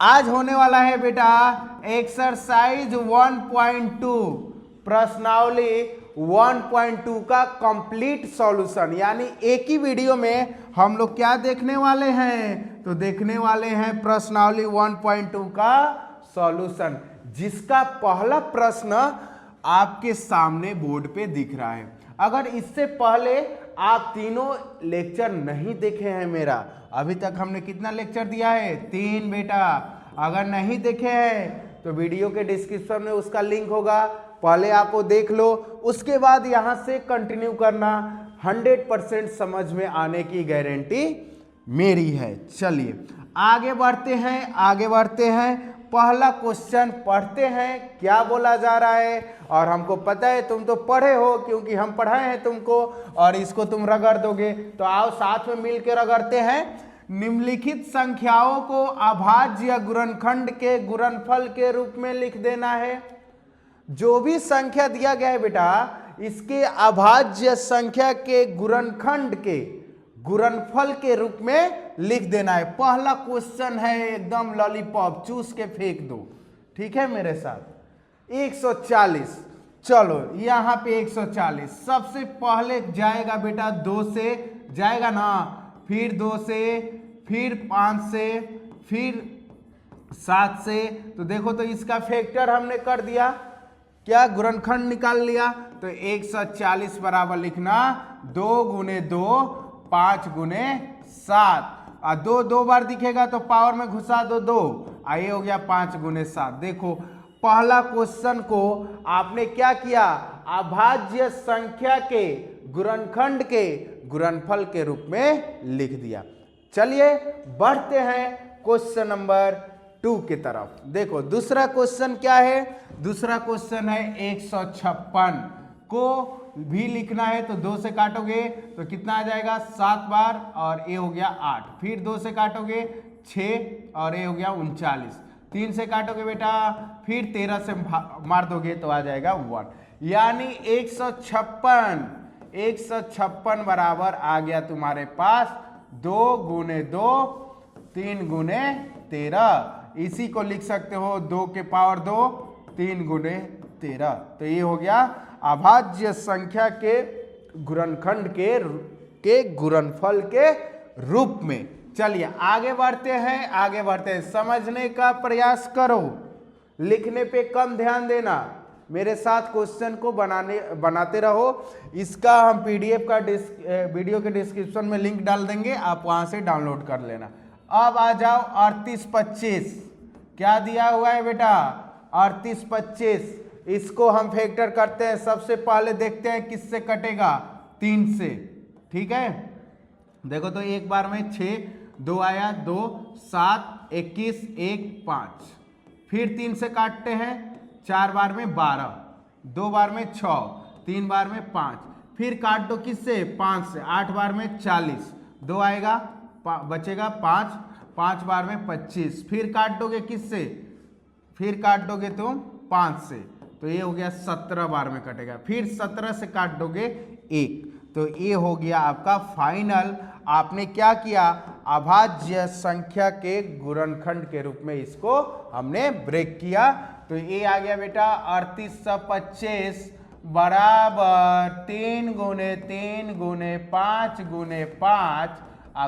आज होने वाला है बेटा एक्सरसाइज 1.2 प्रश्नावली 1.2 का कंप्लीट सॉल्यूशन। यानी एक ही वीडियो में हम लोग क्या देखने वाले हैं, तो देखने वाले हैं प्रश्नावली 1.2 का सॉल्यूशन, जिसका पहला प्रश्न आपके सामने बोर्ड पे दिख रहा है। अगर इससे पहले आप तीनों लेक्चर नहीं देखे हैं मेरा, अभी तक हमने कितना लेक्चर दिया है, 3 बेटा। अगर नहीं देखे हैं तो वीडियो के डिस्क्रिप्शन में उसका लिंक होगा, पहले आप वो देख लो, उसके बाद यहाँ से कंटिन्यू करना। 100% समझ में आने की गारंटी मेरी है। चलिए आगे बढ़ते हैं। पहला क्वेश्चन पढ़ते हैं, क्या बोला जा रहा है। और हमको पता है तुम तो पढ़े हो, क्योंकि हम पढ़ाए हैं तुमको, और इसको तुम रगड़ दोगे। तो आओ साथ में मिलकर रगड़ते हैं। निम्नलिखित संख्याओं को अभाज्य गुणनखंड के गुणनफल के रूप में लिख देना है। जो भी संख्या दिया गया है बेटा, इसके अभाज्य संख्या के गुणनखंड के गुणनफल के रूप में लिख देना है। पहला क्वेश्चन है एकदम लॉलीपॉप, चूस के फेंक दो। ठीक है मेरे साथ। 140, चलो यहां पे 140 सबसे पहले जाएगा बेटा 2 से, जाएगा ना, फिर 2 से, फिर 5 से, फिर 7 से। तो देखो तो इसका फैक्टर हमने कर दिया, क्या गुणनखंड निकाल लिया। तो 140 बराबर लिखना 2 गुने 2 5 गुने 7, और 2 2 बार दिखेगा तो पावर में घुसा दो 2, ये हो गया 5 गुने 7। देखो पहला क्वेश्चन को आपने क्या किया, अभाज्य संख्या के गुणनखंड के गुणनफल के रूप में लिख दिया। चलिए बढ़ते हैं क्वेश्चन नंबर 2 की तरफ। देखो दूसरा क्वेश्चन क्या है, दूसरा क्वेश्चन है 156 को भी लिखना है। तो 2 से काटोगे तो कितना आ जाएगा, 7 बार, और ये हो गया 8। फिर 2 से काटोगे 6, और ये हो गया 39। 3 से काटोगे बेटा, फिर 13 से मार दोगे तो आ जाएगा 1। यानी 156 बराबर आ गया तुम्हारे पास 2 गुने 2 3 गुने 13। इसी को लिख सकते हो 2 के पावर 2 3 गुने 13। तो ये हो गया अभाज्य संख्या के गुणनखंड के गुणनफल के रूप में। चलिए आगे बढ़ते हैं, समझने का प्रयास करो, लिखने पे कम ध्यान देना, मेरे साथ क्वेश्चन को बनाते रहो। इसका हम पीडीएफ का वीडियो के डिस्क्रिप्शन में लिंक डाल देंगे, आप वहां से डाउनलोड कर लेना। अब आ जाओ 3825, क्या दिया हुआ है बेटा, 3825। इसको हम फैक्टर करते हैं। सबसे पहले देखते हैं किससे कटेगा, 3 से। ठीक है, देखो तो एक बार में 6, 2 आया, 2 7 21 1 5। फिर 3 से काटते हैं, 4 बार में 12, 2 बार में 6, 3 बार में 5। फिर काट दो किससे, 5 से, 8 बार में 40, 2 आएगा, बचेगा 5, 5 बार में 25। फिर काट दोगे किससे, फिर काट दोगे तुम 5 से, तो ये हो गया 17 बार में कटेगा। फिर 17 से काट दोगे 1, तो ये हो गया आपका फाइनल। आपने क्या किया, अभाज्य संख्या के गुणनखंड के रूप में इसको हमने ब्रेक किया। तो ये आ गया बेटा 3825 बराबर 3 गुने 3 गुने 5 गुने 5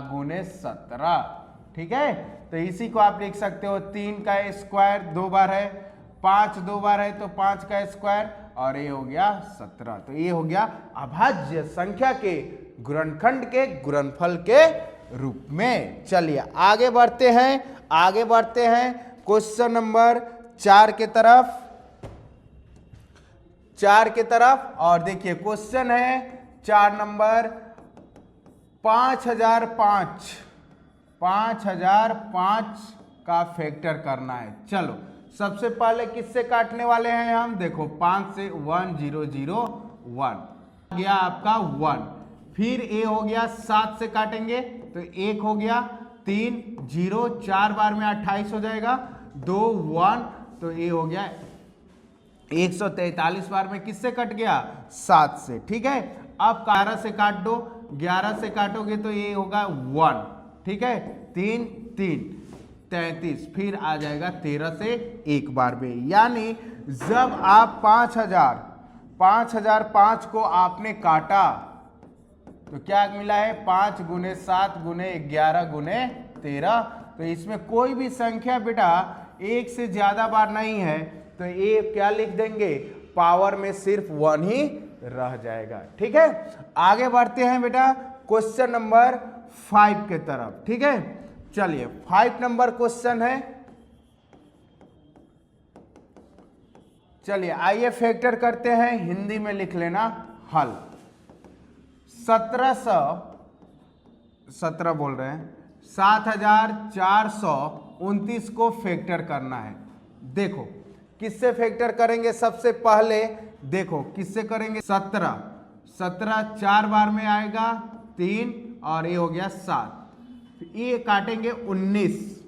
गुने 17। ठीक है, तो इसी को आप लिख सकते हो 3 का स्क्वायर 2 बार है, 5 2 बार है तो 5 का स्क्वायर, और ये हो गया 17। तो ये हो गया अभाज्य संख्या के गुणनखंड के गुणनफल के रूप में। चलिए आगे बढ़ते हैं क्वेश्चन नंबर 4 के तरफ। और देखिए क्वेश्चन है 4 नंबर 5005 का फैक्टर करना है। चलो सबसे पहले किससे काटने वाले हैं हम, देखो 5 से 1001 गया आपका 1। फिर ए हो गया 7 से काटेंगे तो 1 हो गया, 3 0, 4 बार में 28 हो जाएगा, 2 1, तो ये हो गया 143 बार में किससे कट गया, 7 से। ठीक है, अब 11 से काट दो, 11 से काटोगे तो ये होगा 1। ठीक है, 3 3, 33, फिर आ जाएगा 13 से एक बार में। यानी जब आप 5005 को आपने काटा तो क्या मिला है 5 गुने 7 गुने 11 गुने 13। तो इसमें कोई भी संख्या बेटा एक से ज्यादा बार नहीं है, तो ये क्या लिख देंगे, पावर में सिर्फ 1 ही रह जाएगा। ठीक है, आगे बढ़ते हैं बेटा क्वेश्चन नंबर 5 के तरफ। ठीक है, चलिए 5 नंबर क्वेश्चन है। चलिए आइए फैक्टर करते हैं, हिंदी में लिख लेना हल। 17 बोल रहे हैं, 7429 को फैक्टर करना है। देखो किससे फैक्टर करेंगे, सबसे पहले देखो किससे करेंगे, 17 4 बार में आएगा 3 और ये हो गया 7, ये काटेंगे 19,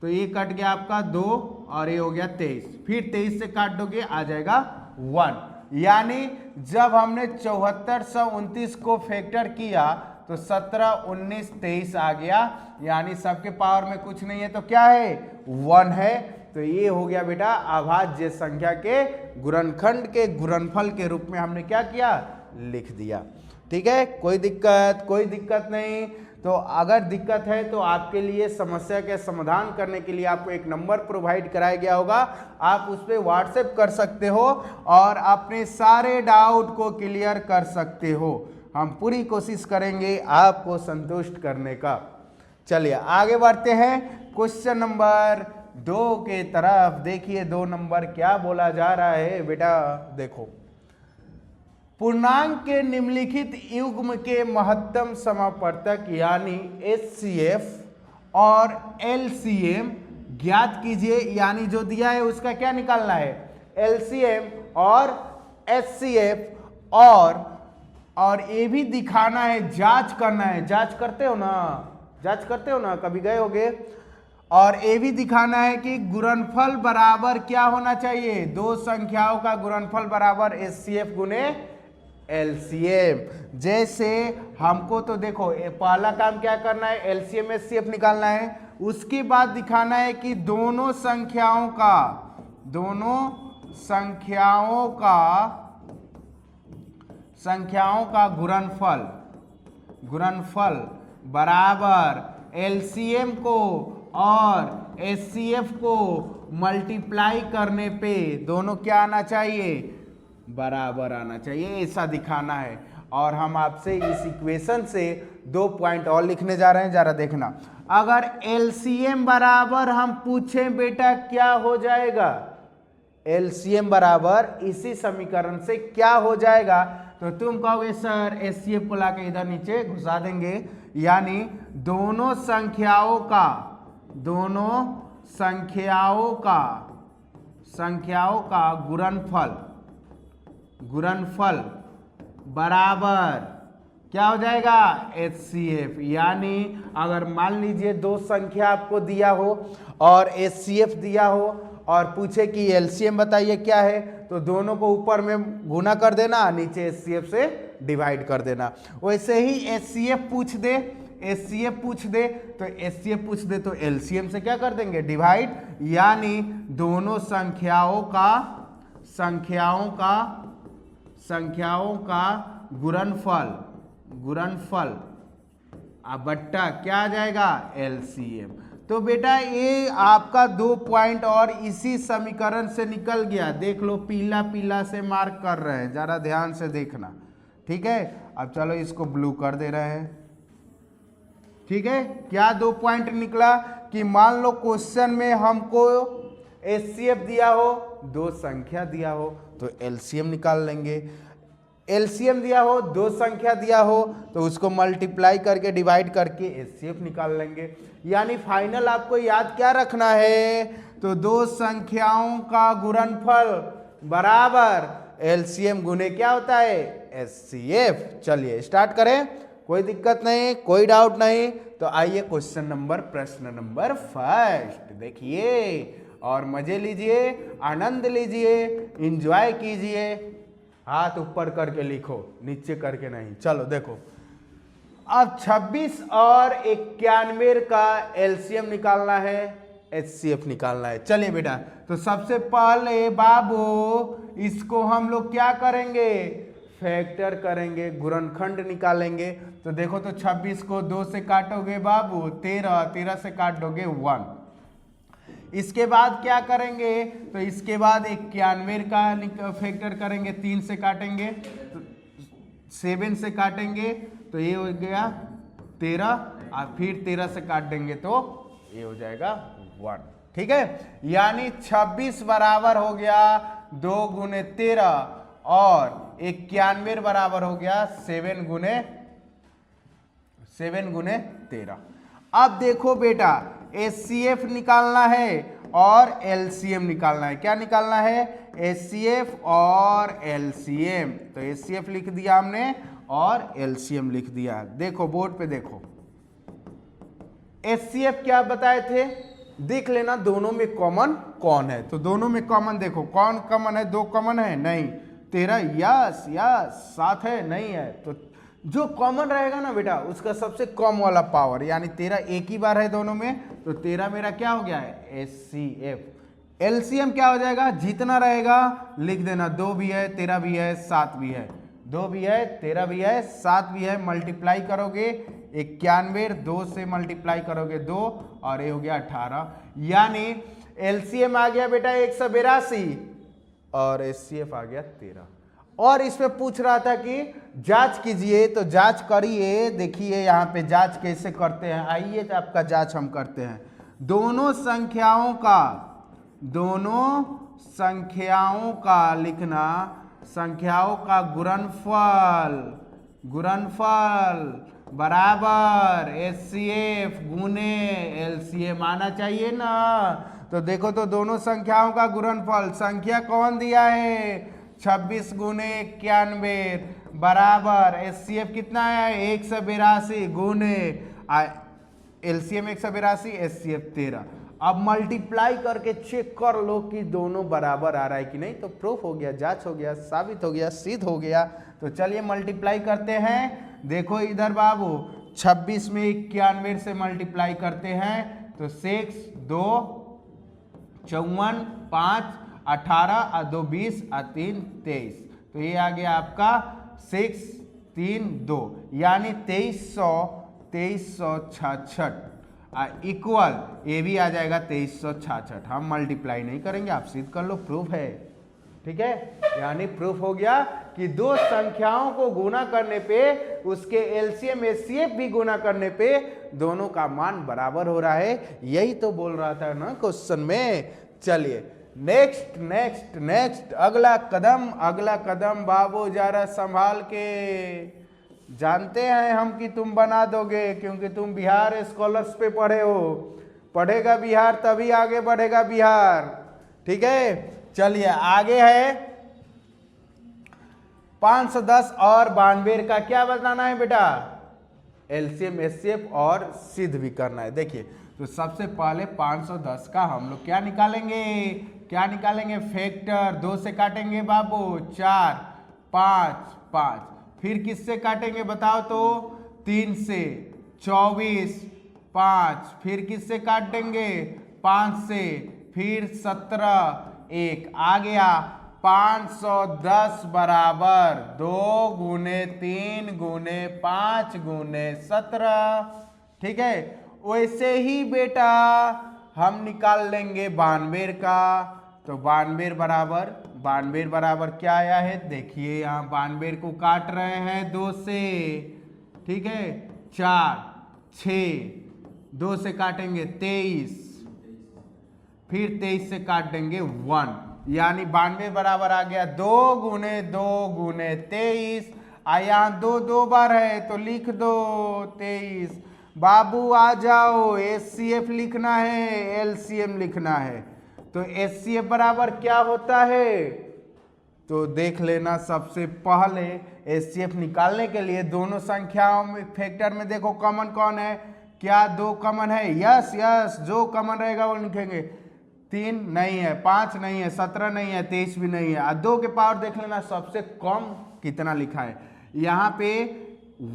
तो ये कट गया आपका 2 और ये हो गया 23, फिर 23 से काट दोगे आ जाएगा 1। यानी जब हमने 7429 को फैक्टर किया तो 17 19 23 आ गया, यानी सबके पावर में कुछ नहीं है तो क्या है 1 है। तो ये हो गया बेटा अभाज्य संख्या के गुणनखंड के गुणनफल के रूप में हमने क्या किया, लिख दिया। ठीक है, कोई दिक्कत नहीं। तो अगर दिक्कत है तो आपके लिए समस्या के समाधान करने के लिए आपको एक नंबर प्रोवाइड कराया गया होगा, आप उस पर व्हाट्सएप कर सकते हो और अपने सारे डाउट को क्लियर कर सकते हो। हम पूरी कोशिश करेंगे आपको संतुष्ट करने का। चलिए आगे बढ़ते हैं क्वेश्चन नंबर 2 के तरफ। देखिए 2 नंबर क्या बोला जा रहा है बेटा, देखो पूर्णांक के निम्नलिखित युग्म के महत्तम समापवर्तक यानी HCF और LCM ज्ञात कीजिए। यानी जो दिया है उसका क्या निकालना है, LCM और HCF, और ये भी दिखाना है, जांच करना है। जांच करते हो ना, कभी गए होगे। और ये भी दिखाना है कि गुणनफल बराबर क्या होना चाहिए, दो संख्याओं का गुणनफल बराबर HCF गुने LCM। जैसे हमको तो देखो पहला काम क्या करना है, LCM HCF निकालना है। उसके बाद दिखाना है कि दोनों संख्याओं का गुणनफल बराबर LCM को और HCF को मल्टीप्लाई करने पे दोनों क्या आना चाहिए, बराबर आना चाहिए, ऐसा दिखाना है। और हम आपसे इस इक्वेशन से 2 पॉइंट और लिखने जा रहे हैं, जरा देखना। अगर LCM बराबर हम पूछें बेटा क्या हो जाएगा, LCM बराबर इसी समीकरण से क्या हो जाएगा, तो तुम कहोगे सर HCF को लाके इधर नीचे घुसा देंगे। यानी दोनों संख्याओं का गुणनफल बराबर क्या हो जाएगा, HCF। यानी अगर मान लीजिए दो संख्या आपको दिया हो और HCF दिया हो और पूछे कि LCM बताइए क्या है, तो दोनों को ऊपर में गुना कर देना, नीचे HCF से डिवाइड कर देना। वैसे ही HCF पूछ दे तो LCM से क्या कर देंगे, डिवाइड। यानी दोनों संख्याओं का गुणनफल बट्टा क्या आ जाएगा, LCM। तो बेटा ये आपका 2 पॉइंट और इसी समीकरण से निकल गया। देख लो पीला से मार्क कर रहे हैं, जरा ध्यान से देखना। ठीक है, अब चलो इसको ब्लू कर दे रहे हैं। ठीक है, क्या 2 पॉइंट निकला कि मान लो क्वेश्चन में हमको HCF दिया हो, दो संख्या दिया हो तो LCM निकाल लेंगे। LCM दिया हो, दो संख्या दिया हो तो उसको मल्टीप्लाई करके डिवाइड करके HCF निकाल लेंगे। यानी फाइनल आपको याद क्या रखना है, तो दो संख्याओं का गुणनफल बराबर LCM गुने क्या होता है, HCF। चलिए स्टार्ट करें, कोई दिक्कत नहीं, कोई डाउट नहीं। तो आइए प्रश्न नंबर 1 देखिए और मजे लीजिए, आनंद लीजिए, एंजॉय कीजिए। हाथ ऊपर करके लिखो, नीचे करके नहीं। चलो देखो, अब 26 और 91 का LCM निकालना है। HCF निकालना है। चलिए बेटा, तो सबसे पहले बाबू इसको हम लोग क्या करेंगे, फैक्टर करेंगे, गुणनखंड निकालेंगे। तो देखो, तो 26 को 2 से काटोगे बाबू 13, 13 से काट दोगे 1। इसके बाद क्या करेंगे, तो इसके बाद 91 का फैक्टर करेंगे, 3 से काटेंगे, तो 7 से काटेंगे तो ये हो गया 13, और फिर 13 से काट देंगे तो ये हो जाएगा 1। ठीक है, यानी 26 बराबर हो गया 2 गुने 13 और 91 बराबर हो गया 7 गुने 13। अब देखो बेटा, HCF निकालना है और LCM निकालना है। क्या निकालना है, HCF और LCM। तो HCF लिख दिया हमने और LCM लिख दिया। देखो बोर्ड पे देखो, HCF क्या बताए थे, देख लेना दोनों में कॉमन कौन है। तो दोनों में कॉमन देखो, कौन कॉमन है, 2 कॉमन है, नहीं। 13 यस यस, 7 है, नहीं है। तो जो कॉमन रहेगा ना बेटा, उसका सबसे कम वाला पावर, यानी 13 एक ही बार है दोनों में, तो 13 मेरा क्या हो गया है, HCF। LCM क्या हो जाएगा, जितना रहेगा लिख देना, 2 भी है, 13 भी है, 7 भी है, 2 भी है, 13 भी है, 7 भी है, मल्टीप्लाई करोगे 91, 2 से मल्टीप्लाई करोगे 2, और ये हो गया 18, यानी LCM आ गया बेटा 182 और HCF आ गया 13। और इसमें पूछ रहा था कि जांच कीजिए, तो जांच करिए। देखिए यहाँ पे जांच कैसे करते हैं, आइए आपका जांच हम करते हैं। दोनों संख्याओं का लिखना, संख्याओं का गुणनफल बराबर HCF गुने LCM आना चाहिए ना। तो देखो, तो दोनों संख्याओं का गुणनफल, संख्या कौन दिया है, 26 गुने 91 बराबर HCF कितना है, 182 गुने LCM 182, HCF 13। अब मल्टीप्लाई करके चेक कर लो कि दोनों बराबर आ रहा है कि नहीं। तो प्रूफ हो गया, जांच हो गया, साबित हो गया, सिद्ध हो गया। तो चलिए मल्टीप्लाई करते हैं। देखो इधर बाबू, 26 में 91 से मल्टीप्लाई करते हैं, तो 6 2 54 5 18 और 2 20 और 3 23। तो ये आ गया आपका 6 3 2, यानी 2366 इक्वल, ये भी आ जाएगा 2366। हम मल्टीप्लाई नहीं करेंगे, आप सिद्ध कर लो, प्रूफ है। ठीक है, यानी प्रूफ हो गया कि दो संख्याओं को गुणा करने पे उसके LCM HCF भी गुणा करने पे दोनों का मान बराबर हो रहा है। यही तो बोल रहा था ना क्वेश्चन में। चलिए नेक्स्ट अगला कदम बाबू जरा संभाल के। जानते हैं हम कि तुम बना दोगे, क्योंकि तुम बिहार स्कॉलर्स पे पढ़े हो। पढ़ेगा बिहार तभी आगे बढ़ेगा बिहार। ठीक है, चलिए आगे है 510 और 92 का क्या बताना है बेटा, LCM HCF और सिद्ध भी करना है। देखिए, तो सबसे पहले 510 का हम लोग क्या निकालेंगे, फैक्टर। 2 से काटेंगे बाबू 4 5 5, फिर किससे काटेंगे बताओ तो, 3 से 24 5, फिर किससे काट देंगे 5 से, फिर 17 1 आ गया। 510 बराबर 2 गुने 3 गुने 5 गुने 17। ठीक है, वैसे ही बेटा हम निकाल लेंगे 92 का। तो 92 बराबर क्या आया है, देखिए यहाँ 92 को काट रहे हैं 2 से। ठीक है, 4 6, 2 से काटेंगे 23, फिर 23 से काट देंगे 1, यानी 92 बराबर आ गया 2 गुने 2 गुने 23। यहाँ 2 बार है तो लिख दो 23। बाबू आ जाओ, HCF लिखना है, LCM लिखना है। तो HCF बराबर क्या होता है, तो देख लेना। सबसे पहले HCF निकालने के लिए दोनों संख्याओं में फैक्टर में देखो कॉमन कौन है, क्या 2 कॉमन है, यस, जो कॉमन रहेगा वो लिखेंगे। 3 नहीं है, 5 नहीं है, 17 नहीं है, 23 भी नहीं है। 2 के पावर देख लेना सबसे कम कितना लिखा है, यहाँ पे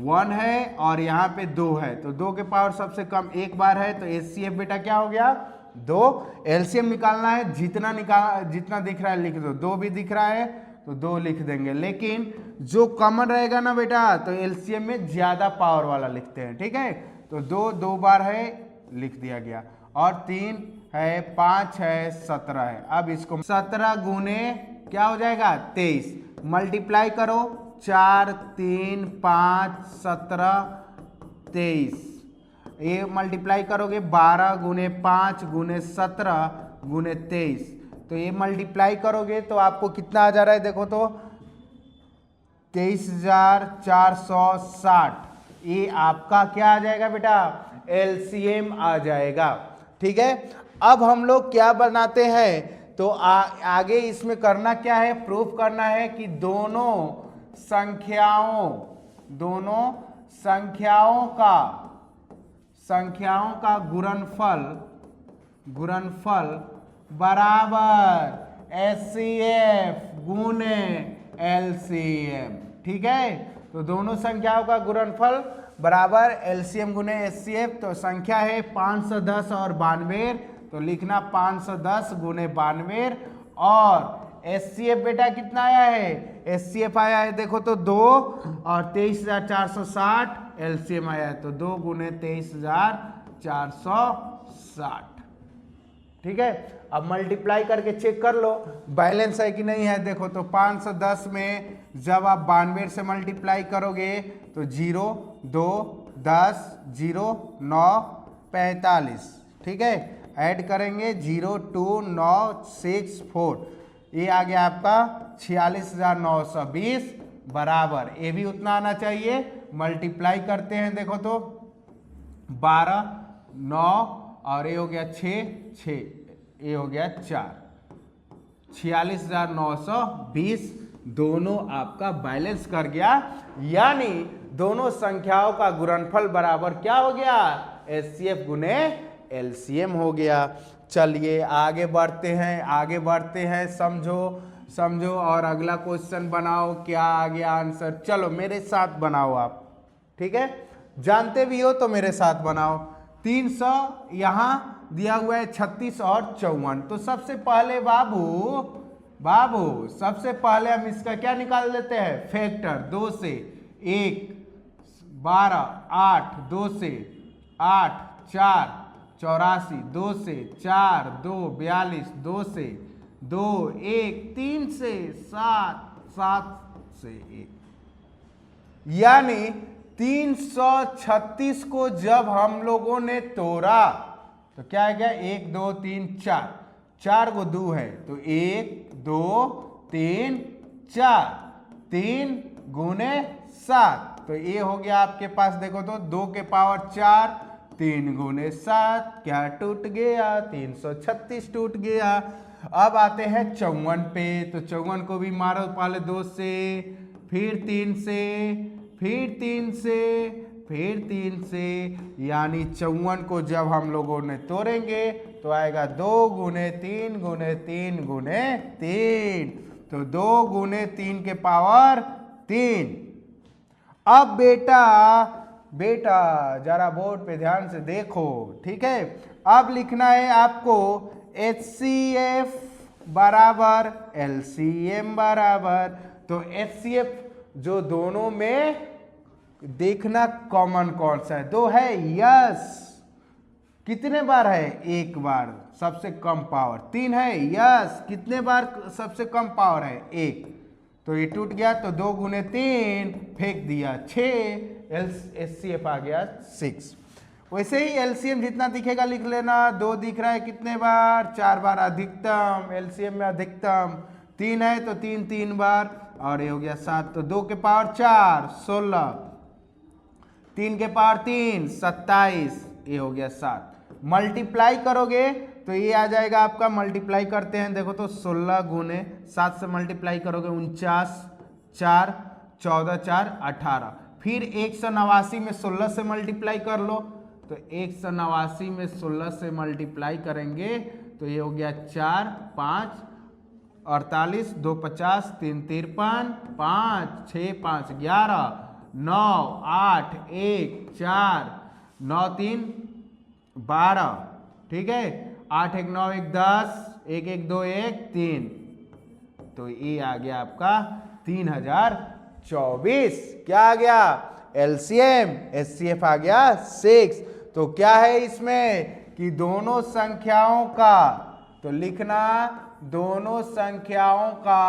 1 है और यहाँ पे 2 है, तो 2 के पावर सबसे कम एक बार है। तो HCF बेटा क्या हो गया, 2। एलसीएम निकालना है, जितना दिख रहा है लिख दो, 2 भी दिख रहा है तो 2 लिख देंगे, लेकिन जो कॉमन रहेगा ना बेटा तो एलसीएम में ज्यादा पावर वाला लिखते हैं, ठीक है। तो 2 बार है, लिख दिया गया, और 3 है, 5 है, 17 है। अब इसको 17 गुने क्या हो जाएगा 23, मल्टीप्लाई करो, 4 3 5 17 23, ये मल्टीप्लाई करोगे 12 गुने 5 गुने 17 गुने 23, तो ये मल्टीप्लाई करोगे तो आपको कितना आ जा रहा है, देखो तो 23,460। ये आपका क्या आ जाएगा बेटा, एलसीएम आ जाएगा, ठीक है। अब हम लोग क्या बनाते हैं, तो आगे इसमें करना क्या है, प्रूफ करना है कि दोनों संख्याओं का गुणनफल बराबर एचसीएफ गुने एलसीएम, ठीक है। तो दोनों संख्याओं का गुणनफल बराबर एलसीएम गुने एचसीएफ, तो संख्या है 510 और 92, तो लिखना 510 गुने 92, और एचसीएफ बेटा कितना आया है, एचसीएफ आया है देखो तो 2 और 23,460, एलसीएम आया है तो 2 गुने 23,460, ठीक है। अब मल्टीप्लाई करके चेक कर लो बैलेंस है कि नहीं है, देखो तो 510 में जब आप 92 से मल्टीप्लाई करोगे तो 0 2 10 0 9 45, ठीक है। ऐड करेंगे 0 2 9 6 4, ये आ गया आपका 46,920 बराबर, ये भी उतना आना चाहिए। मल्टीप्लाई करते हैं देखो तो 12 9 और ये हो गया 6 ये हो गया 4, 46,920 दोनों आपका बैलेंस कर गया, यानी दोनों संख्याओं का गुणनफल बराबर क्या हो गया, एचसीएफ गुने एलसीएम हो गया। चलिए आगे बढ़ते हैं, समझो और अगला क्वेश्चन बनाओ। क्या आ गया आंसर, चलो मेरे साथ बनाओ आप, ठीक है, जानते भी हो तो मेरे साथ बनाओ। 300 यहाँ दिया हुआ है 36 और 54, तो सबसे पहले बाबू सबसे पहले हम इसका क्या निकाल लेते हैं, फैक्टर। 2 से 1 12, 8 2 से 8 4 84, 2 से 4 2 42, 2 से 2 1 3 से 7 7 से 1, यानी 336 को जब हम लोगों ने तोड़ा तो क्या है, क्या 1 2 3 4, 4 को 2 है तो 1 2 3 4, 3 गुने 7, तो ये हो गया आपके पास देखो तो 2 के पावर 4, 3 गुने 7 क्या टूट गया, 336 टूट गया। अब आते हैं 54 पे, तो 54 को भी मारो पहले 2 से, फिर 3 से, फिर 3 से, फिर 3 से, यानी 54 को जब हम लोगों ने तोड़ेंगे तो आएगा 2 गुने 3 गुने 3 गुने 3, तो 2 गुने 3 के पावर 3। अब बेटा जरा बोर्ड पे ध्यान से देखो, ठीक है। अब लिखना है आपको HCF बराबर LCM बराबर, तो HCF जो दोनों में देखना कॉमन कौन सा है, 2 है, यस। कितने बार है, 1 बार, सबसे कम पावर। 3 है, यस। कितने बार सबसे कम पावर है, 1, तो ये टूट गया, तो 2 गुने 3 फेंक दिया 6, HCF आ गया 6। वैसे ही LCM जितना दिखेगा लिख लेना, 2 दिख रहा है कितने बार, 4 बार अधिकतम, LCM में अधिकतम 3 है तो 3 बार, और ये हो गया 7, तो 2 के पावर 4 16, 3 के पावर 3 27, ये हो गया 7। मल्टीप्लाई करोगे तो ये आ जाएगा आपका, मल्टीप्लाई करते हैं देखो तो 16 गुने 7 से मल्टीप्लाई करोगे 49 4 14 4 18, फिर 189 में 16 से मल्टीप्लाई कर लो, तो 189 में 16 से मल्टीप्लाई करेंगे तो ये हो गया 4 5 48 2 50 3 53 5 6 5 11 9 8 1 4 9 3 12, ठीक है। 8 1 9 1 10, 1 1 2 1 3, तो ये आ गया आपका 3024। क्या आ गया? एलसीएम, एचसीएफ आ गया 6। तो क्या है इसमें कि दोनों संख्याओं का, तो लिखना दोनों संख्याओं का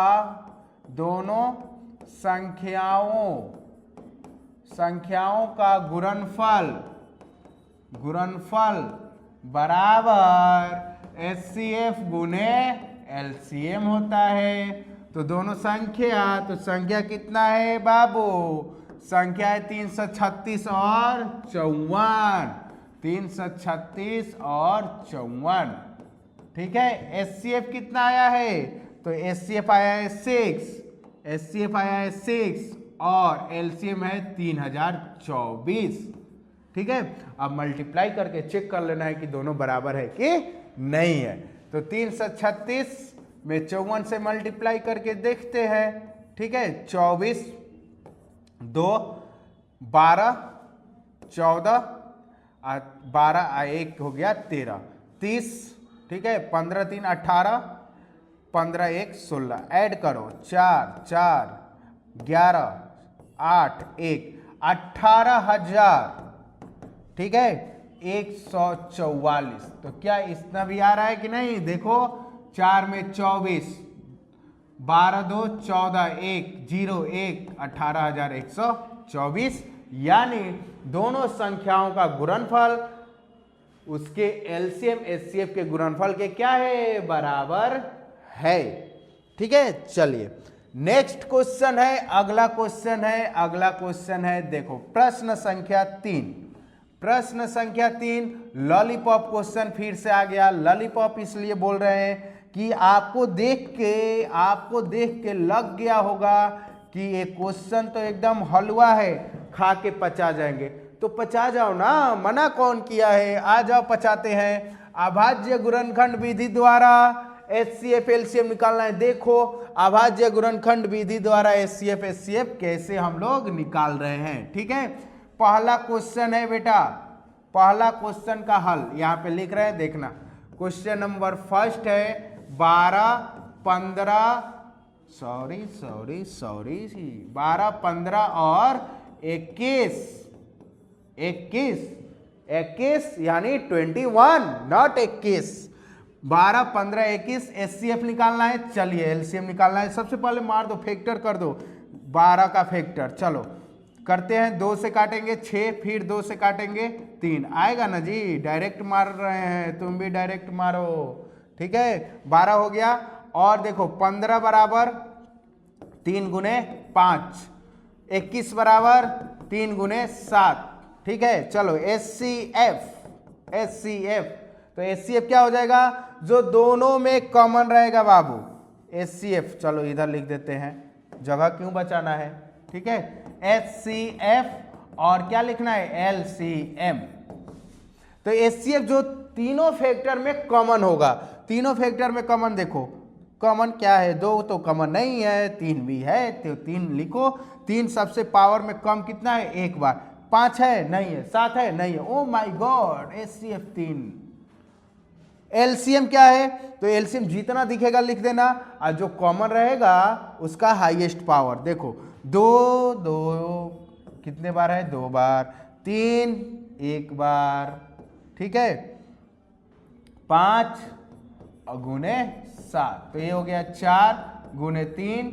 गुणनफल बराबर एचसीएफ गुने एलसीएम होता है। तो दोनों संख्या, तो संख्या कितना है बाबू? संख्या है 336 और 54, 336 और 54। ठीक है, एचसीएफ कितना आया है? तो एचसीएफ आया है 6, एचसीएफ आया है 6 और एलसीएम है 3024। ठीक है, अब मल्टीप्लाई करके चेक कर लेना है कि दोनों बराबर है कि नहीं है। तो 336 में 54 से मल्टीप्लाई करके देखते हैं। ठीक है, 24 2 12 14 12 1 हो गया 13 30। ठीक है, 15 3 18, 15 1 16, ऐड करो 4 4 11 8 1 18,000। ठीक है, 144। तो क्या इतना भी आ रहा है कि नहीं? देखो 4 में 24, 12 2 14, 1 0 1, 18,124। यानी दोनों संख्याओं का गुणनफल उसके एलसीएम एचसीएफ के गुणनफल के क्या है? बराबर है। ठीक है, चलिए नेक्स्ट क्वेश्चन है, अगला क्वेश्चन है देखो प्रश्न संख्या 3। प्रश्न संख्या 3 लॉलीपॉप क्वेश्चन फिर से आ गया। लॉलीपॉप इसलिए बोल रहे हैं कि आपको देख के लग गया होगा कि ये क्वेश्चन तो एकदम हलवा है, खा के पचा जाएंगे। तो पचा जाओ ना, मना कौन किया है? आ जाओ पचाते हैं। अभाज्य गुणनखंड विधि द्वारा एचसीएफ एलसीएम निकालना है। देखो अभाज्य गुणनखंड विधि द्वारा एचसीएफ एचसीएफ कैसे हम लोग निकाल रहे हैं। ठीक है, पहला क्वेश्चन है बेटा, पहला क्वेश्चन का हल यहाँ पे लिख रहे हैं, देखना। क्वेश्चन नंबर फर्स्ट है 12 15 और 21 यानी 21, नॉट 21। 12 15 21 एचसीएफ निकालना है। चलिए एलसीएम निकालना है। सबसे पहले मार दो, फैक्टर कर दो 12 का फैक्टर। चलो करते हैं, 2 से काटेंगे 6, फिर 2 से काटेंगे 3, आएगा ना जी? डायरेक्ट मार रहे हैं, तुम भी डायरेक्ट मारो। ठीक है, 12 हो गया। और देखो 15 बराबर 3 गुने 5, 21 बराबर 3 गुने 7। ठीक है, चलो एचसीएफ तो एचसीएफ क्या हो जाएगा? जो दोनों में कॉमन रहेगा बाबू, एचसीएफ। चलो इधर लिख देते हैं, जगह क्यों बचाना है। ठीक है, एचसीएफ और क्या लिखना है? एलसीएम। तो एचसीएफ जो तीनों फैक्टर में कॉमन होगा, तीनों फैक्टर में कॉमन देखो, कॉमन क्या है? 2 तो कॉमन नहीं है, 3 भी है, तो 3 लिखो। 3 सबसे पावर में कम कितना है? 1 बार। 5 है? नहीं है। 7 है? नहीं है। Oh my God, HCF 3। LCM क्या है? तो एलसीएम जितना दिखेगा लिख देना, और जो कॉमन रहेगा उसका हाईएस्ट पावर। देखो 2 कितने बार है? 2 बार। 3 1 बार। ठीक है, 5 गुने 7, तो ये हो गया 4 गुने 3,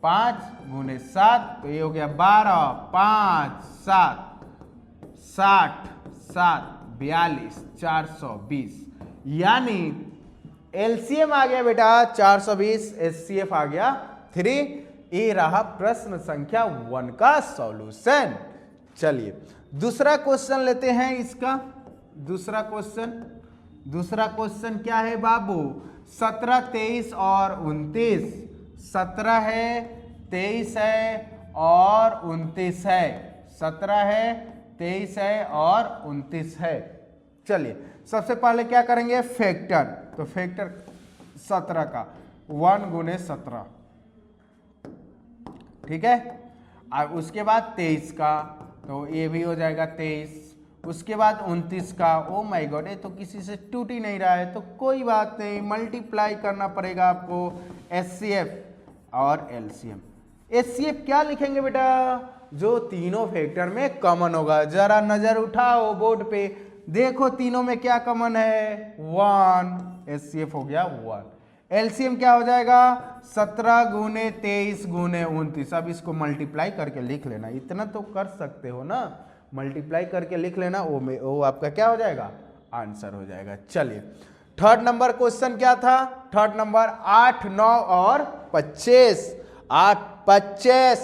5 गुने 7, तो ये हो गया 12, 5 7 60 7 42 420। यानी एलसीएम आ गया बेटा 420, एचसीएफ आ गया 3। ये रहा प्रश्न संख्या 1 का सॉल्यूशन। चलिए दूसरा क्वेश्चन लेते हैं इसका। दूसरा क्वेश्चन क्या है बाबू? 17 23 और 29। 17 है, 23 है और 29 है। 17 है, 23 है और 29 है। चलिए सबसे पहले क्या करेंगे? फैक्टर। तो फैक्टर 17 का 1 गुने 17। ठीक है, और उसके बाद 23 का, तो ये भी हो जाएगा 23 उसके बाद 29 का। ओ माय गॉड, ये तो किसी से टूट ही नहीं रहा है, तो कोई बात नहीं, मल्टीप्लाई करना पड़ेगा आपको HCF और LCM। HCF क्या लिखेंगे बेटा? जो तीनों फैक्टर में कॉमन होगा। जरा नजर उठाओ बोर्ड पे, देखो तीनों में क्या कॉमन है? 1। HCF हो गया 1। LCM क्या हो जाएगा? 17 गुने 23 गुने 29। अब इसको मल्टीप्लाई करके लिख लेना, इतना तो कर सकते हो ना, मल्टीप्लाई करके लिख लेना, वो आपका क्या हो जाएगा? आंसर हो जाएगा। चलिए थर्ड नंबर क्वेश्चन क्या था? थर्ड नंबर 8, 9 और 25। 8, 25,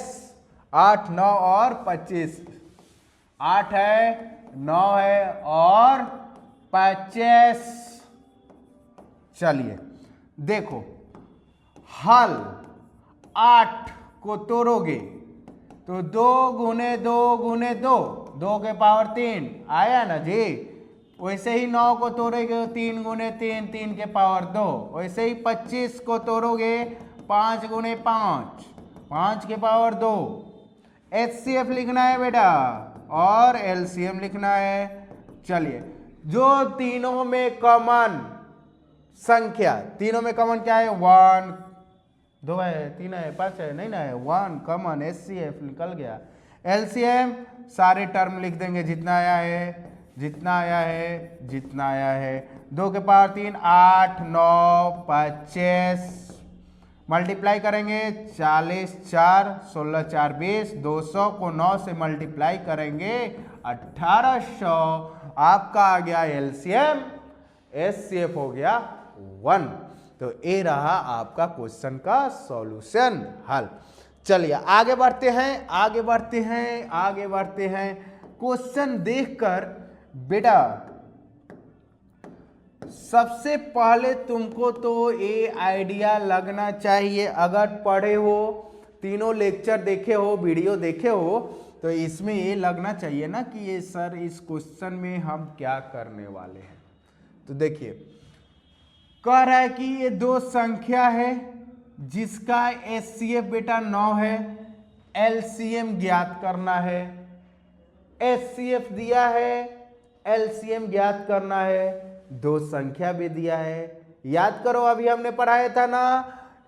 8, 9 और 25। 8 है, 9 है और 25। चलिए देखो, हल 8 को तोड़ोगे तो 2 गुने 2 गुने 2, 2 के पावर 3 आया ना जी। वैसे ही 9 को तोड़ोगे 3 गुने 3, 3 के पावर 2। वैसे ही 25 को तोड़ोगे 5 गुने 5, 5 के पावर 2। HCF लिखना है बेटा और LCM लिखना है। चलिए, जो तीनों में कॉमन संख्या, तीनों में कॉमन क्या है? 1, 2 है, 3 है, 5 है, नहीं ना है, 1 कॉमन, HCF निकल गया। LCM सारे टर्म लिख देंगे, जितना आया है, जितना आया है, जितना आया है। 2 के पावर 3, 8, 9, 25। मल्टीप्लाई करेंगे 40, 4, 16, 4, 20। 200 को 9 से मल्टीप्लाई करेंगे 1800। आपका आ गया LCM, HCF हो गया 1। तो ये रहा आपका क्वेश्चन का सॉल्यूशन, हल। चलिए आगे बढ़ते हैं, आगे बढ़ते हैं, आगे बढ़ते हैं। क्वेश्चन देखकर बेटा सबसे पहले तुमको तो ये आइडिया लगना चाहिए, अगर पढ़े हो, तीनों लेक्चर देखे हो, वीडियो देखे हो, तो इसमें ये लगना चाहिए ना कि ये सर इस क्वेश्चन में हम क्या करने वाले हैं। तो देखिए, कह रहा है कि ये दो संख्या है जिसका HCF बेटा 9 है, LCM ज्ञात करना है। HCF दिया है, LCM ज्ञात करना है, दो संख्या भी दिया है। याद करो अभी हमने पढ़ाया था ना,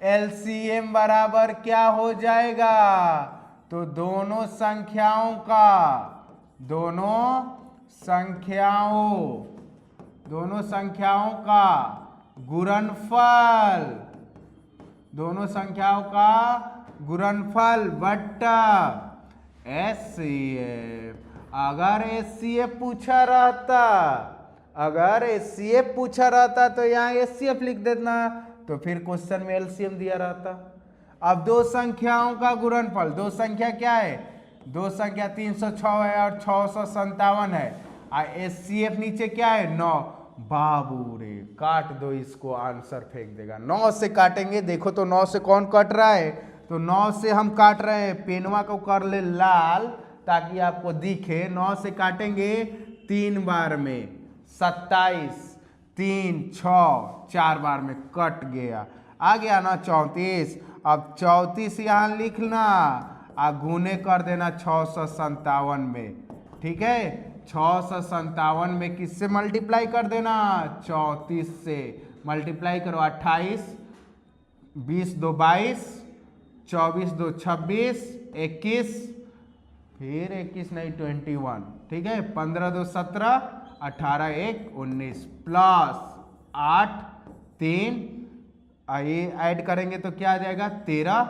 LCM बराबर क्या हो जाएगा? तो दोनों संख्याओं का, दोनों संख्याओं का गुणनफल, दोनों संख्याओं का गुणनफल बट्टा HCF। अगर HCF पूछा रहता, अगर HCF पूछा रहता तो यहाँ HCF लिख देना, तो फिर क्वेश्चन में LCM दिया रहता। अब दो संख्याओं का गुणनफल, दो संख्या क्या है? दो संख्या 306 है और 657 है। HCF नीचे क्या है? 9। बाबू रे, काट दो इसको, आंसर फेंक देगा। 9 से काटेंगे, देखो तो 9 से कौन कट रहा है? तो 9 से हम काट रहे हैं, पेनवा को कर ले लाल ताकि आपको दिखे। 9 से काटेंगे 3 बार में 27, 3, 6, 4 बार में कट गया। आ गया ना 34। अब 34 यहाँ लिखना, आप गुने कर देना 657 में, ठीक है। 657 में किससे मल्टीप्लाई कर देना? 34 से मल्टीप्लाई करो। 28, 20 2 22, 24 2 26, 21, फिर 21 नहीं 21, ठीक है। 15 2 17, 18 1 19 प्लस 8 3, ये ऐड करेंगे तो क्या आ जाएगा? 13,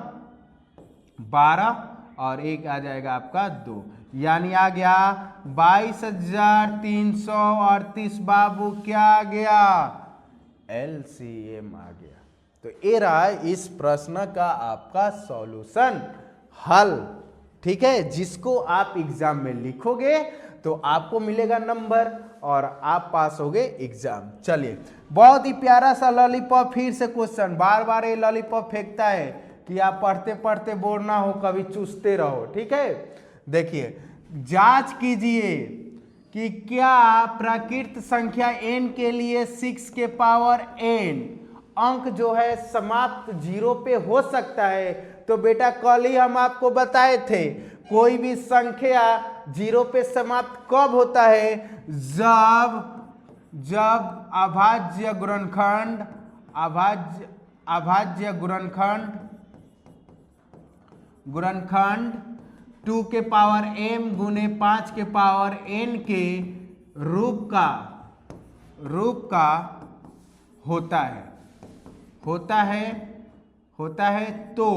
12 और एक आ जाएगा आपका 2, यानी आ गया 22,338। बाबू क्या आ गया? LCM आ गया। तो ये रहा इस प्रश्न का आपका सॉल्यूशन, हल, ठीक है। जिसको आप एग्जाम में लिखोगे तो आपको मिलेगा नंबर और आप पास होगे एग्जाम। चलिए, बहुत ही प्यारा सा लॉलीपॉप, फिर से क्वेश्चन, बार बार ये लॉलीपॉप फेंकता है कि आप पढ़ते पढ़ते बोर ना हो, कभी चूसते रहो, ठीक है। देखिए, जांच कीजिए कि क्या प्राकृत संख्या n के लिए 6 के पावर n अंक जो है समाप्त 0 पे हो सकता है। तो बेटा कल ही हम आपको बताए थे, कोई भी संख्या जीरो पे समाप्त कब होता है? जब अभाज्य गुणनखंड 2 के पावर m गुने 5 के पावर n के रूप का होता है तो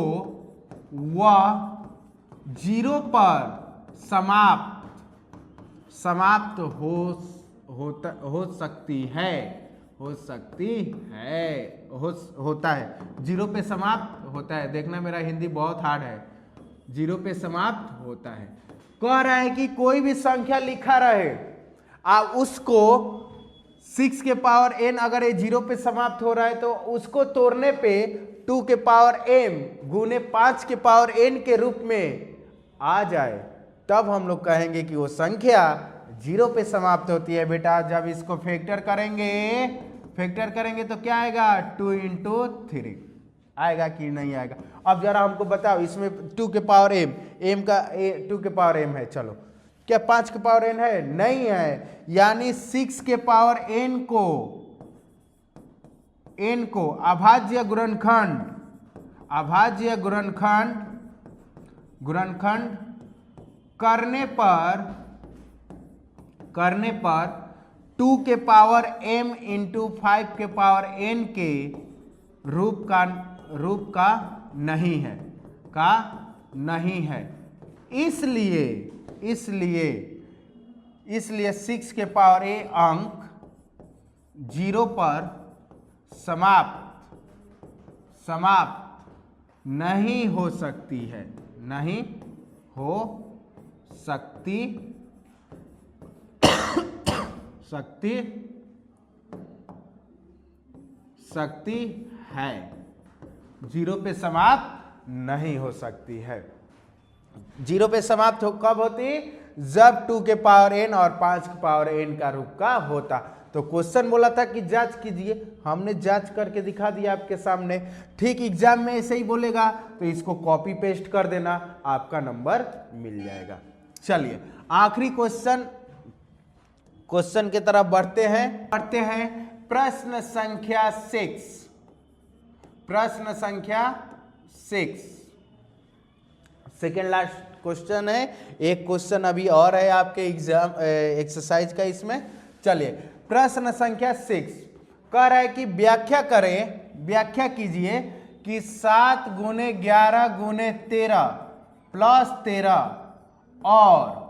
वह जीरो पर समाप्त हो सकती है होता है। जीरो पे समाप्त होता है। देखना मेरा हिंदी बहुत हार्ड है। जीरो पे समाप्त होता है। कह रहा है कि कोई भी संख्या लिखा रहे आप उसको 6 के पावर n अगर ये जीरो पे समाप्त हो रहा है तो उसको तोड़ने पे 2 के पावर m गुने 5 के पावर n के रूप में आ जाए, तब हम लोग कहेंगे कि वो संख्या जीरो पे समाप्त होती है। बेटा जब इसको फैक्टर करेंगे तो क्या आएगा? 2 into 3 आएगा कि नहीं आएगा? अब जरा हमको बताओ, इसमें 2 के पावर m का 2 के पावर m है, चलो क्या 5 के पावर n है? नहीं है। यानी 6 के पावर n को अभाज्य गुणनखंड करने पर 2 के पावर m इंटू 5 के पावर n के रूप का नहीं है। इसलिए 6 के पावर a अंक जीरो पर समाप्त नहीं हो सकती है, सकती है। जीरो पे समाप्त नहीं हो सकती है। जीरो पे समाप्त कब होती? जब 2 के पावर n और 5 के पावर n का रूप का होता। तो क्वेश्चन बोला था कि जांच कीजिए, हमने जांच करके दिखा दिया आपके सामने। ठीक एग्जाम में ऐसे ही बोलेगा तो इसको कॉपी पेस्ट कर देना, आपका नंबर मिल जाएगा। चलिए आखिरी क्वेश्चन की तरफ बढ़ते हैं। प्रश्न संख्या 6 सेकेंड लास्ट क्वेश्चन है। एक क्वेश्चन अभी और है आपके एग्जाम एक्सरसाइज का इसमें। चलिए प्रश्न संख्या 6 कह रहा है कि व्याख्या कीजिए कि 7 गुने 11 गुने 13 प्लस 13 और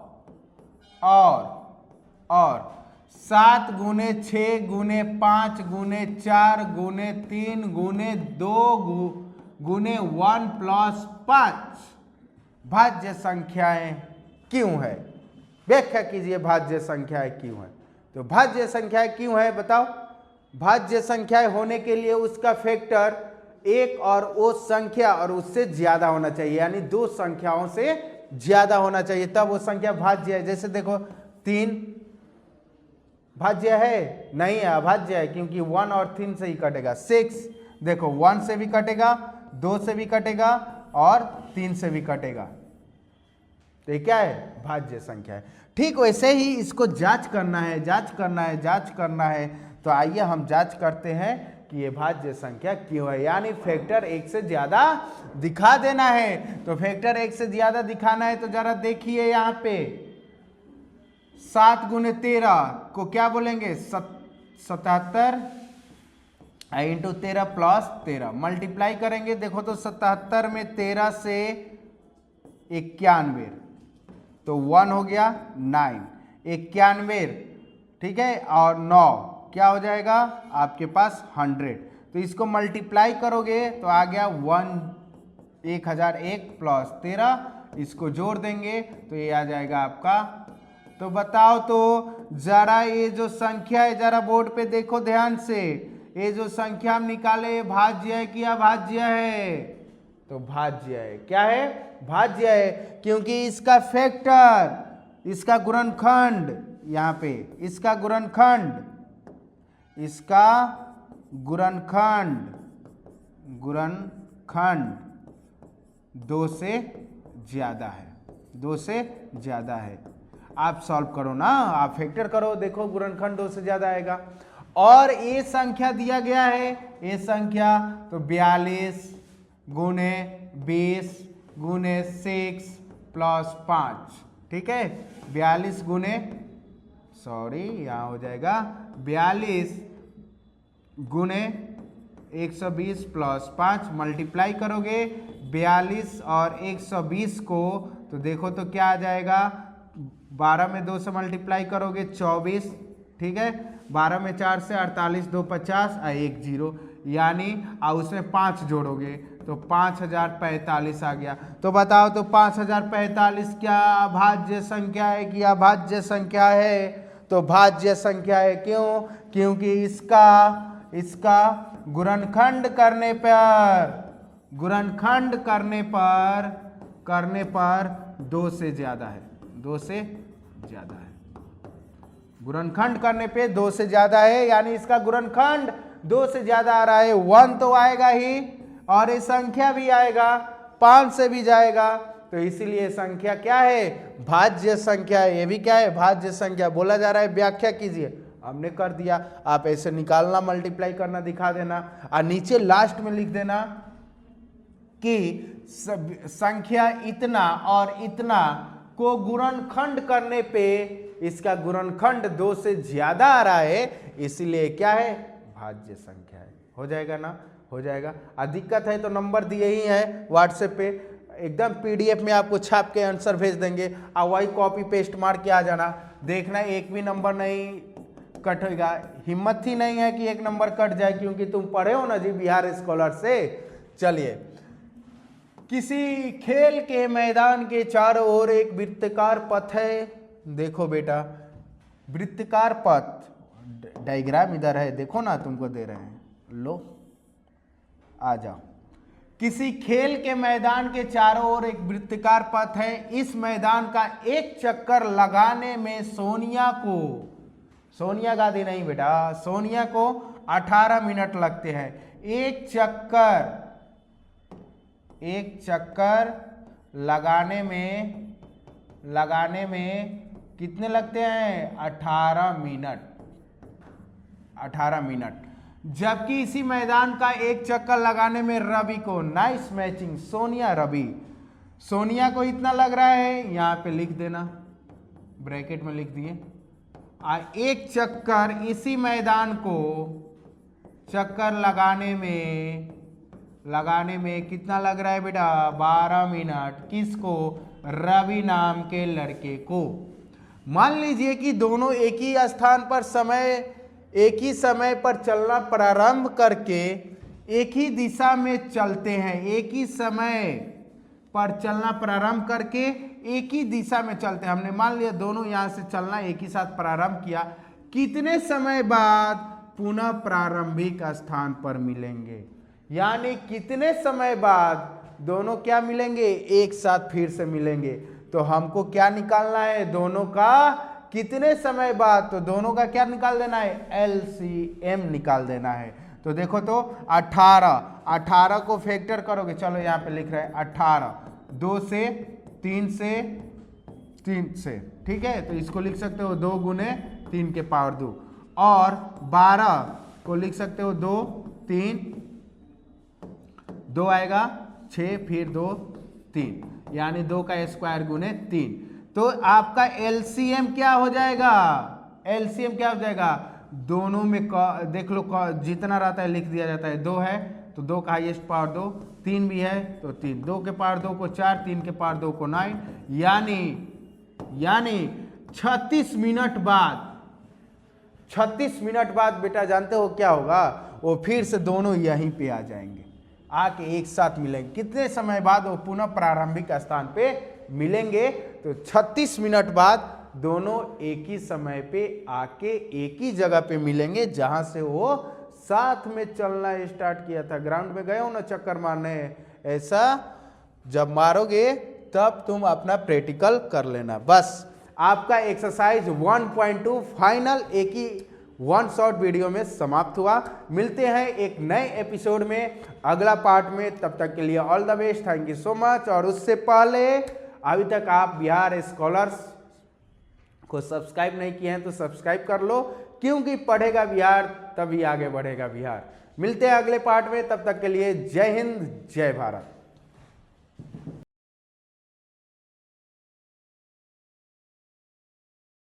7 गुने 6 गुने 5 गुने 4 गुने 3 गुने 2 गुने 1 प्लस 5 भाज्य संख्याएं क्यों है? व्याख्या कीजिए भाज्य संख्याएं क्यों है। तो भाज्य संख्याएं क्यों है बताओ? भाज्य संख्याएं होने के लिए उसका फैक्टर एक और वो संख्या और उससे ज्यादा होना चाहिए, यानी 2 संख्याओं से ज्यादा होना चाहिए, तब वो संख्या भाज्य है। जैसे देखो 3 भाज्य है? नहीं है, अभाज्य है, क्योंकि 1 और 3 से ही कटेगा। 6 देखो 1 से भी कटेगा, 2 से भी कटेगा और 3 से भी कटेगा, तो ये क्या है? भाज्य संख्या है। ठीक वैसे ही इसको जांच करना है। तो आइए हम जांच करते हैं कि ये भाज्य संख्या क्यों है, यानी फैक्टर 1 से ज्यादा दिखा देना है। तो फैक्टर 1 से ज्यादा दिखाना है तो जरा देखिए यहाँ पे 7 गुने 13 को क्या बोलेंगे? 77 इंटू 13 प्लस 13 मल्टीप्लाई करेंगे। देखो तो 77 में 13 से 91 तो 1 हो गया 9, 91 ठीक है, और 9 क्या हो जाएगा आपके पास? 100। तो इसको मल्टीप्लाई करोगे तो आ गया 1001 प्लस 13, इसको जोड़ देंगे तो ये आ जाएगा आपका। तो बताओ तो जरा ये जो संख्या है, जरा बोर्ड पे देखो ध्यान से, ये जो संख्या हम निकाले ये भाज्य है कि अभाज्य है? तो भाज्य है। क्या है? भाज्य है, क्योंकि इसका फैक्टर, इसका गुणनखंड, यहाँ पे इसका गुणनखंड 2 से ज्यादा है, 2 से ज्यादा है। आप सॉल्व करो ना, आप फैक्टर करो, देखो गुणनखंड 2 से ज्यादा आएगा। और ये संख्या दिया गया है, ये संख्या तो 42 गुने 20 गुने 6 प्लस 5, ठीक है। 42 गुने, सॉरी यहाँ हो जाएगा 42 गुने 120 प्लस 5, मल्टीप्लाई करोगे 42 और 120 को तो देखो तो क्या आ जाएगा, 12 में 2 से मल्टीप्लाई करोगे 24, ठीक है। 12 में 4 से 48, 2 50 और 1 0, यानी उसमें 5 जोड़ोगे तो 5045 आ गया। तो बताओ तो 5045 क्या भाज्य संख्या है कि अभाज्य संख्या है? तो भाज्य संख्या है। क्यों? क्योंकि इसका गुणनखंड करने पर 2 से ज्यादा है, 2 से ज्यादा है। गुणनखंड करने पे 2 से ज्यादा है, यानी इसका गुणनखंड 2 से ज्यादा आ रहा है। 1 तो आएगा ही और ये संख्या भी आएगा, 5 से भी जाएगा, तो इसीलिए संख्या क्या है? भाज्य संख्या है। ये भी क्या है? भाज्य संख्या। बोला जा रहा है व्याख्या कीजिए, हमने कर दिया। आप ऐसे निकालना, मल्टीप्लाई करना दिखा देना और नीचे लास्ट में लिख देना कि संख्या इतना और इतना को गुणनखंड करने पे इसका गुणनखंड 2 से ज्यादा आ रहा है, इसीलिए क्या है? भाज्य संख्या है। हो जाएगा ना? हो जाएगा। दिक्कत है तो नंबर दिए ही है व्हाट्सएप पे, एकदम पीडीएफ में आपको छाप के आंसर भेज देंगे और वही कॉपी पेस्ट मार के आ जाना। देखना एक भी नंबर नहीं कट होगा। हिम्मत ही नहीं है कि एक नंबर कट जाए, क्योंकि तुम पढ़े हो ना जी बिहार स्कॉलर से। चलिए, किसी खेल के मैदान के चारों ओर एक वृत्ताकार पथ है। देखो बेटा, वृत्ताकार पथ डायग्राम इधर है, देखो ना, तुमको दे रहे हैं, लो आ जाओ। किसी खेल के मैदान के चारों ओर एक वृत्ताकार पथ है। इस मैदान का एक चक्कर लगाने में सोनिया गांधी नहीं बेटा, सोनिया को 18 मिनट लगते हैं। एक चक्कर लगाने में कितने लगते हैं? 18 मिनट। जबकि इसी मैदान का एक चक्कर लगाने में रवि को, नाइस मैचिंग, सोनिया को इतना लग रहा है, यहाँ पे लिख देना, ब्रैकेट में लिख दिए। एक चक्कर इसी मैदान को चक्कर लगाने में कितना लग रहा है बेटा? 12 मिनट। किसको? रवि नाम के लड़के को। मान लीजिए कि दोनों एक ही स्थान पर एक ही समय पर चलना प्रारंभ करके एक ही दिशा में चलते हैं। एक ही समय पर चलना प्रारंभ करके एक ही दिशा में चलते हैं। हमने मान लिया दोनों यहाँ से चलना एक ही साथ प्रारंभ किया। कितने समय बाद पुनः प्रारंभिक स्थान पर मिलेंगे? यानी कितने समय बाद दोनों क्या मिलेंगे? एक साथ फिर से मिलेंगे। तो हमको क्या निकालना है? दोनों का कितने समय बाद, तो दोनों का क्या निकाल देना है? LCM निकाल देना है। तो देखो तो 18 को फैक्टर करोगे, चलो यहाँ पे लिख रहे हैं 18, 2 से 3 से, ठीक है। तो इसको लिख सकते हो 2 गुने 3 के पावर 2, और 12 को लिख सकते हो 2 3, 2 आएगा 6, फिर 2 3, यानी 2 का स्क्वायर गुने 3। तो आपका LCM क्या हो जाएगा? LCM क्या हो जाएगा? दोनों में देख लो, जितना रहता है लिख दिया जाता है। 2 है तो 2 का हाईएस्ट पावर 2, 3 भी है तो 3, 2 के पावर 2 को 4, 3 के पावर 2 को 9, यानी 36 मिनट बाद बेटा जानते हो क्या होगा? वो फिर से दोनों यहीं पे आ जाएंगे, आके एक साथ मिलेंगे। कितने समय बाद? वो पुनः प्रारंभिक स्थान पे मिलेंगे। तो 36 मिनट बाद दोनों एक ही समय पे आके एक ही जगह पे मिलेंगे, जहां से वो साथ में चलना स्टार्ट किया था। ग्राउंड में गए हो ना चक्कर मारने, ऐसा जब मारोगे तब तुम अपना प्रैक्टिकल कर लेना। बस आपका एक्सरसाइज 1.2 फाइनल एक ही वन शॉट वीडियो में समाप्त हुआ। मिलते हैं एक नए एपिसोड में, अगला पार्ट में। तब तक के लिए all the best, thank you so much. और उससे पहले अभी तक आप बिहार स्कॉलर्स को सब्सक्राइब नहीं किए हैं तो सब्सक्राइब कर लो, क्योंकि पढ़ेगा बिहार तभी आगे बढ़ेगा बिहार। मिलते हैं अगले पार्ट में, तब तक के लिए जय हिंद जय भारत।